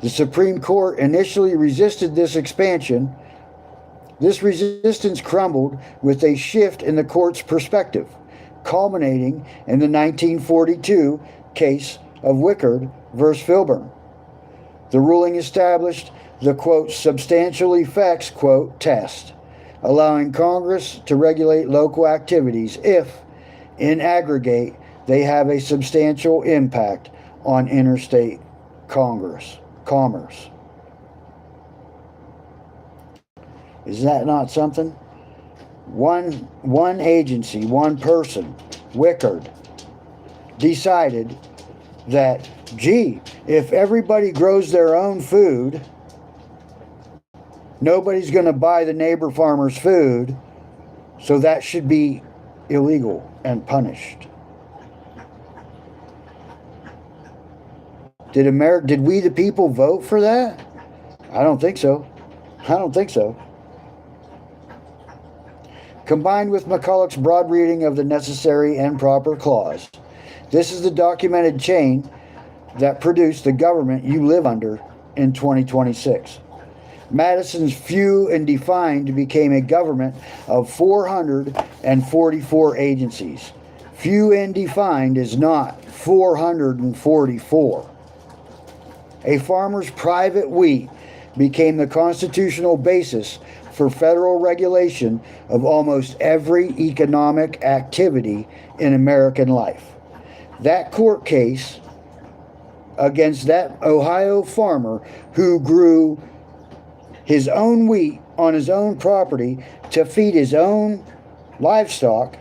The Supreme Court initially resisted this expansion. This resistance crumbled with a shift in the court's perspective, culminating in the 1942 case of Wickard versus Filburn. The ruling established the, quote, substantial effects, quote, test, allowing Congress to regulate local activities if, in aggregate, they have a substantial impact on interstate commerce. Is that not something? One agency, one person, Wickard, decided that, gee, if everybody grows their own food, nobody's going to buy the neighbor farmer's food, so that should be illegal and punished. Did we the people vote for that? I don't think so. Combined with McCulloch's broad reading of the necessary and proper clause, this is the documented chain that produced the government you live under in 2026. Madison's few and defined became a government of 444 agencies. Few and defined is not 444. A farmer's private wheat became the constitutional basis for federal regulation of almost every economic activity in American life. That court case against that Ohio farmer who grew his own wheat on his own property to feed his own livestock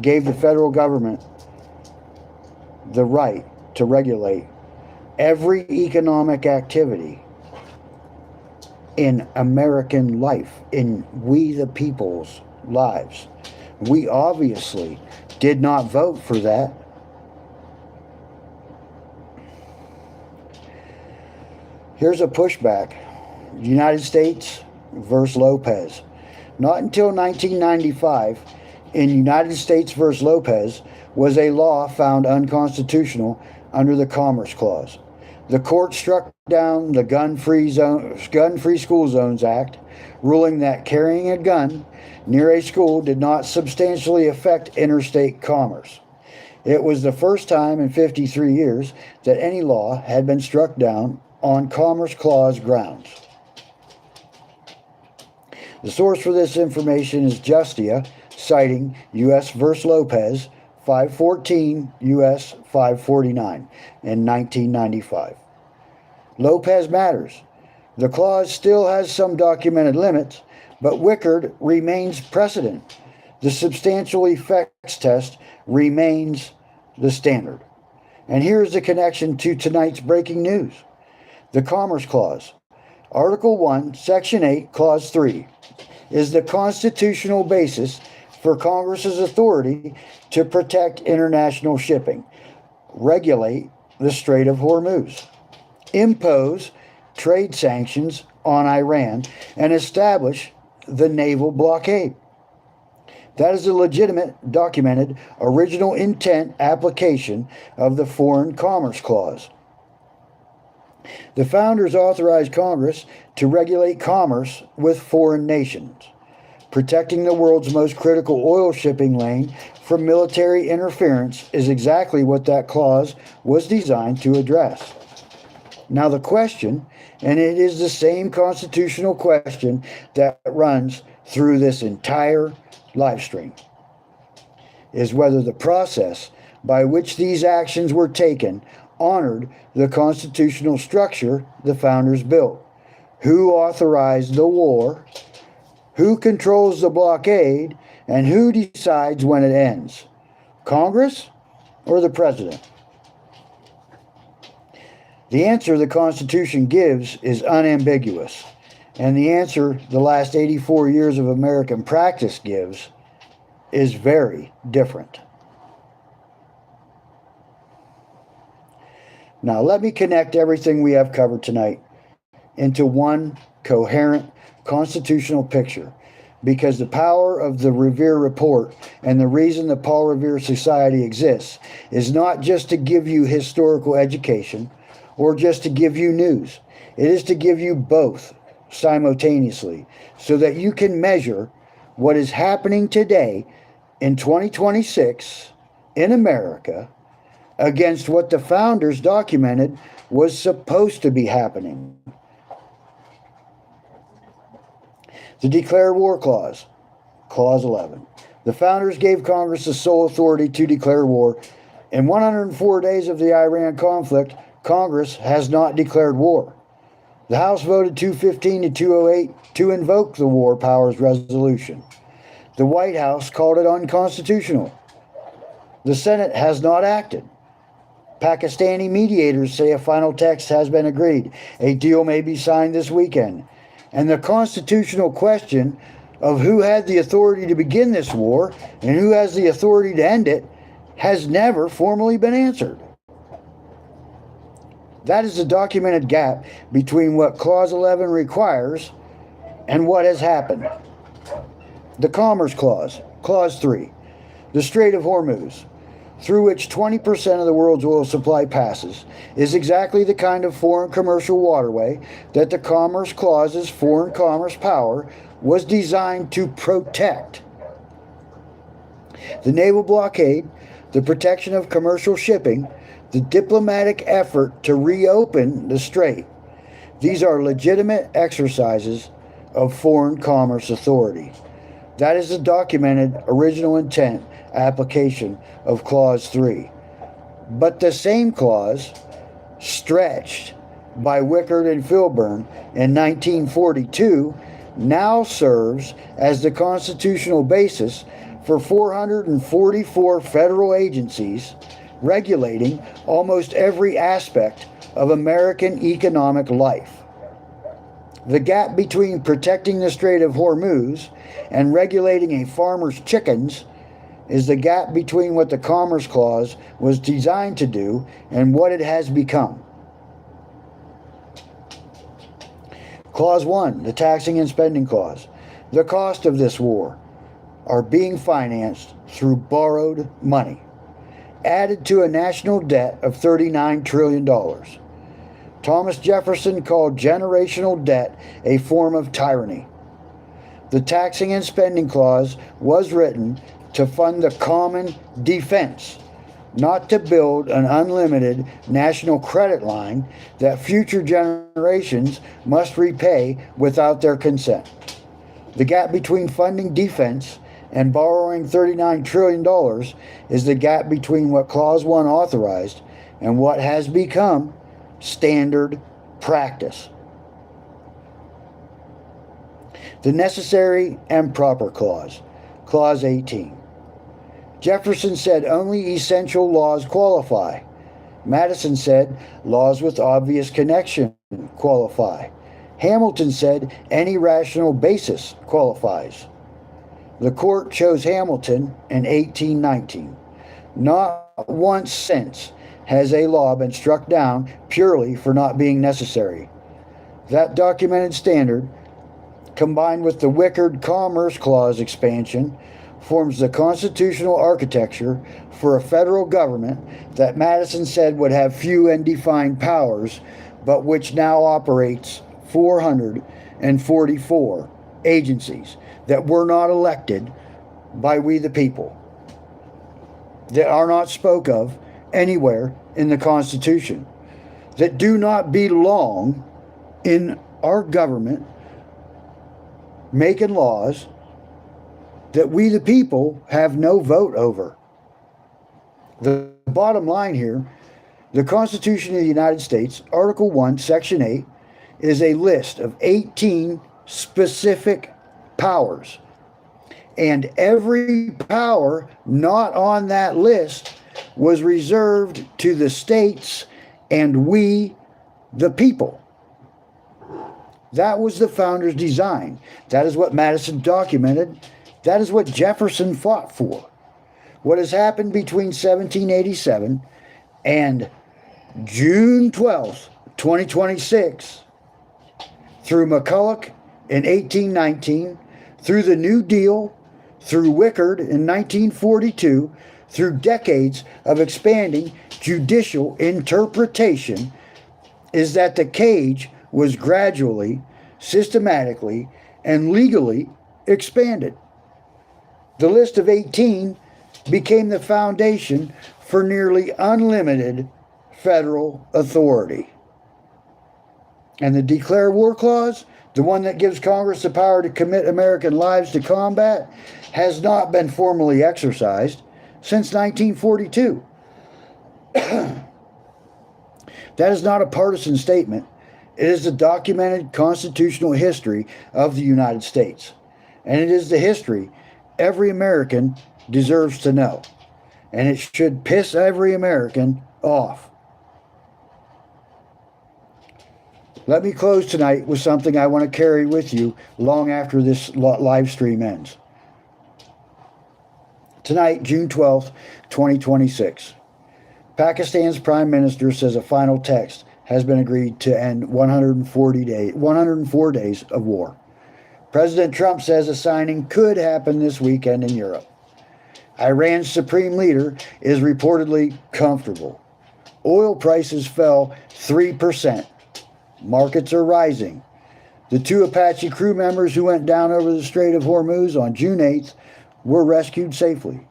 gave the federal government the right to regulate every economic activity in American life, in we the people's lives. We obviously did not vote for that. Here's a pushback. United States versus Lopez. Not until 1995, in United States versus Lopez, was a law found unconstitutional under the Commerce Clause. The court struck down the Gun-Free School Zones Act, ruling that carrying a gun near a school did not substantially affect interstate commerce. It was the first time in 53 years that any law had been struck down on Commerce Clause grounds. The source for this information is Justia, citing U.S. v. Lopez, 514 U.S. 549 in 1995. Lopez matters. The clause still has some documented limits, but Wickard remains precedent. The substantial effects test remains the standard. And here's the connection to tonight's breaking news. The Commerce Clause, Article 1, Section 8, Clause 3, is the constitutional basis for Congress's authority to protect international shipping, regulate the Strait of Hormuz, impose trade sanctions on Iran, and establish the naval blockade. That is a legitimate, documented, original intent application of the Foreign Commerce Clause. The founders authorized Congress to regulate commerce with foreign nations, protecting the world's most critical oil shipping lane from military interference is exactly what that clause was designed to address. Now the question, and it is the same constitutional question that runs through this entire live stream, is whether the process by which these actions were taken honored the constitutional structure the founders built. Who authorized the war? Who controls the blockade? And who decides when it ends? Congress or the president? The answer the Constitution gives is unambiguous, and the answer the last 84 years of American practice gives is very different. Now, let me connect everything we have covered tonight into one coherent constitutional picture, because the power of the Revere Report and the reason the Paul Revere Society exists is not just to give you historical education or just to give you news. It is to give you both simultaneously so that you can measure what is happening today in 2026 in America against what the founders documented was supposed to be happening. The Declare War Clause, Clause 11. The founders gave Congress the sole authority to declare war. In 104 days of the Iran conflict, Congress has not declared war. The House voted 215 to 208 to invoke the War Powers Resolution. The White House called it unconstitutional. The Senate has not acted. Pakistani mediators say a final text has been agreed. A deal may be signed this weekend. And the constitutional question of who had the authority to begin this war and who has the authority to end it has never formally been answered. That is the documented gap between what Clause 11 requires and what has happened. The Commerce Clause, Clause 3. The Strait of Hormuz, through which 20% of the world's oil supply passes, is exactly the kind of foreign commercial waterway that the Commerce Clause's foreign commerce power was designed to protect. The naval blockade, the protection of commercial shipping, the diplomatic effort to reopen the strait. These are legitimate exercises of foreign commerce authority. That is the documented original intent application of Clause 3. But the same clause, stretched by Wickard and Filburn in 1942, now serves as the constitutional basis for 444 federal agencies regulating almost every aspect of American economic life. The gap between protecting the Strait of Hormuz and regulating a farmer's chickens is the gap between what the Commerce Clause was designed to do and what it has become. Clause 1, the Taxing and Spending Clause. The cost of this war are being financed through borrowed money, added to a national debt of $39 trillion. Thomas Jefferson called generational debt a form of tyranny. The Taxing and Spending Clause was written to fund the common defense, not to build an unlimited national credit line that future generations must repay without their consent. The gap between funding defense and borrowing $39 trillion is the gap between what Clause 1 authorized and what has become standard practice. The Necessary and Proper Clause, Clause 18. Jefferson said only essential laws qualify. Madison said laws with obvious connection qualify. Hamilton said any rational basis qualifies. The court chose Hamilton in 1819. Not once since has a law been struck down purely for not being necessary. That documented standard, combined with the Wickard Commerce Clause expansion, forms the constitutional architecture for a federal government that Madison said would have few and defined powers, but which now operates 444 agencies that were not elected by we the people, that are not spoke of anywhere in the Constitution, that do not belong in our government making laws that we the people have no vote over. The bottom line here, the Constitution of the United States, Article 1, Section 8, is a list of 18 specific powers. And every power not on that list was reserved to the states and we the people. That was the founders' design. That is what Madison documented. That is what Jefferson fought for. What has happened between 1787 and June 12th, 2026, through McCulloch in 1819, through the New Deal, through Wickard in 1942, through decades of expanding judicial interpretation, is that the cage was gradually, systematically, and legally expanded. The list of 18 became the foundation for nearly unlimited federal authority. And the Declare War Clause, the one that gives Congress the power to commit American lives to combat, has not been formally exercised since 1942. That is not a partisan statement. It is the documented constitutional history of the United States. And it is the history every American deserves to know. And it should piss every American off. Let me close tonight with something I want to carry with you long after this live stream ends. Tonight, June 12th, 2026. Pakistan's Prime Minister says a final text has been agreed to end 104 days of war. President Trump says a signing could happen this weekend in Europe. Iran's supreme leader is reportedly comfortable. Oil prices fell 3%. Markets are rising. The 2 Apache crew members who went down over the Strait of Hormuz on June 8th were rescued safely.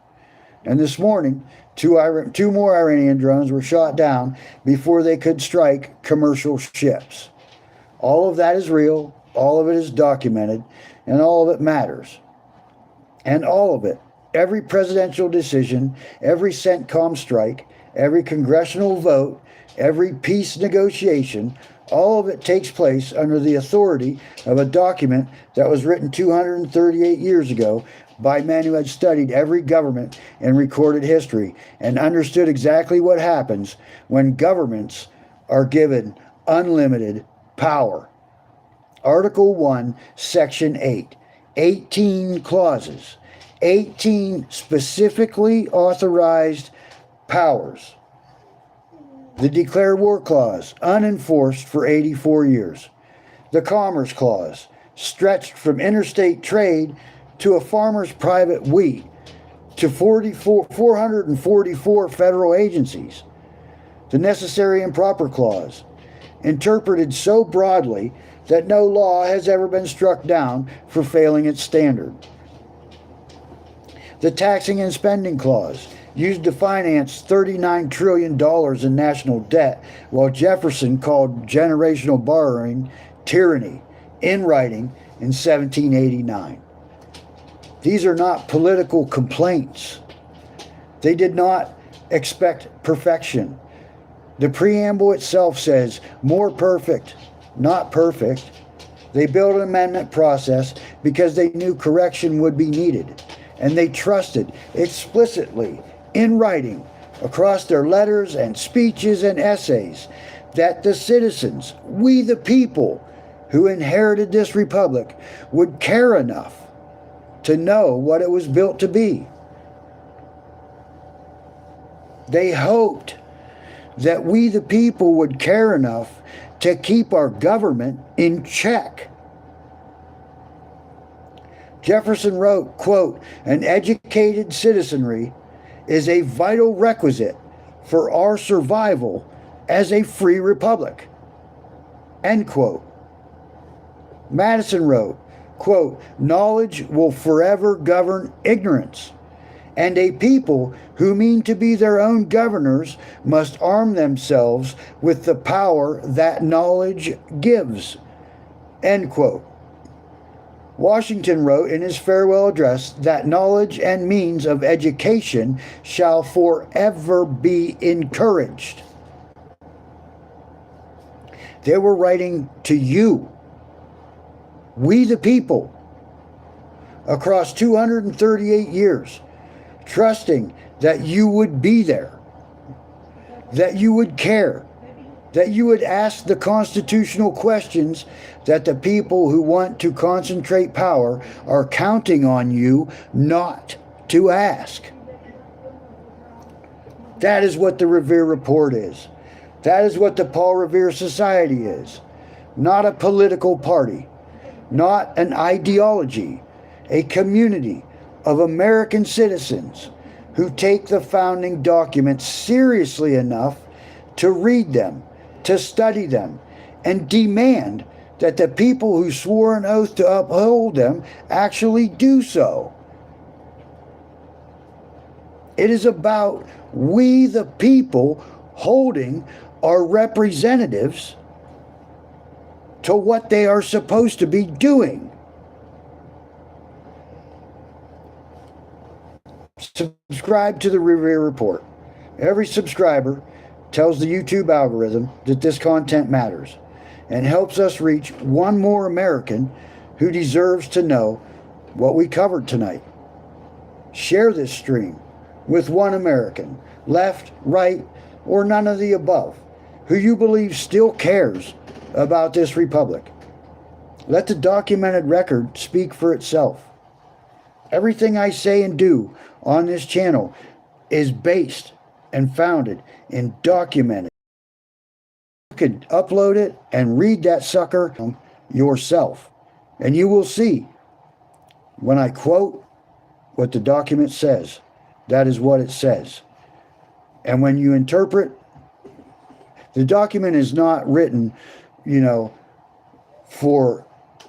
And this morning, two more Iranian drones were shot down before they could strike commercial ships. All of that is real, all of it is documented, and all of it matters. And all of it, every presidential decision, every CENTCOM strike, every congressional vote, every peace negotiation, all of it takes place under the authority of a document that was written 238 years ago by men who had studied every government in recorded history and understood exactly what happens when governments are given unlimited power. Article 1, Section 8. 18 clauses. 18 specifically authorized powers. The Declare War Clause, unenforced for 84 years. The Commerce Clause, stretched from interstate trade to a farmer's private wheat to 444 federal agencies. The Necessary and Proper Clause, interpreted so broadly that no law has ever been struck down for failing its standard. The Taxing and Spending Clause, used to finance $39 trillion in national debt, while Jefferson called generational borrowing tyranny, in writing in 1789. These are not political complaints. They did not expect perfection. The preamble itself says, more perfect, not perfect. They built an amendment process because they knew correction would be needed, and they trusted explicitly in writing, across their letters and speeches and essays, that the citizens, we the people who inherited this republic, would care enough to know what it was built to be. They hoped that we the people would care enough to keep our government in check. Jefferson wrote, quote, "An educated citizenry is a vital requisite for our survival as a free republic." End quote. Madison wrote, quote, "Knowledge will forever govern ignorance, and a people who mean to be their own governors must arm themselves with the power that knowledge gives." End quote. Washington wrote in his farewell address that knowledge and means of education shall forever be encouraged. They were writing to you, we the people, across 238 years, trusting that you would be there, that you would care, that you would ask the constitutional questions that the people who want to concentrate power are counting on you not to ask. That is what the Revere Report is. That is what the Paul Revere Society is. Not a political party, not an ideology, a community of American citizens who take the founding documents seriously enough to read them, to study them, and demand that the people who swore an oath to uphold them actually do so. It is about we, the people, holding our representatives to what they are supposed to be doing. Subscribe to the Revere Report. Every subscriber tells the YouTube algorithm that this content matters and helps us reach one more American who deserves to know what we covered tonight. Share this stream with one American, left, right, or none of the above, who you believe still cares about this republic. Let the documented record speak for itself. Everything I say and do on this channel is based and founded and documented. You can upload it and read that sucker yourself, and you will see when I quote what the document says, that is what it says. And when you interpret, the document is not written, for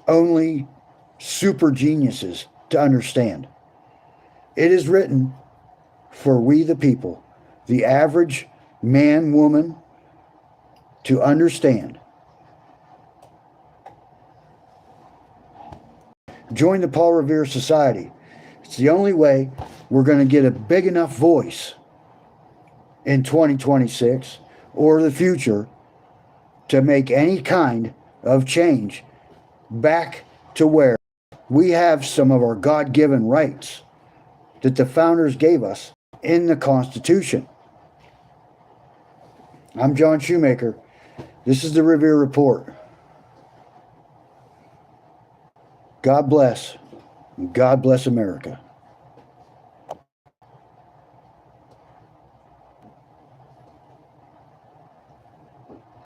only super geniuses to understand. It is written for we the people, the average man, woman, to understand. Join the Paul Revere Society. It's the only way we're going to get a big enough voice in 2026 or the future to make any kind of change back to where we have some of our God-given rights that the founders gave us in the Constitution. I'm John Shoemaker. This is the Revere Report. God bless. God bless America.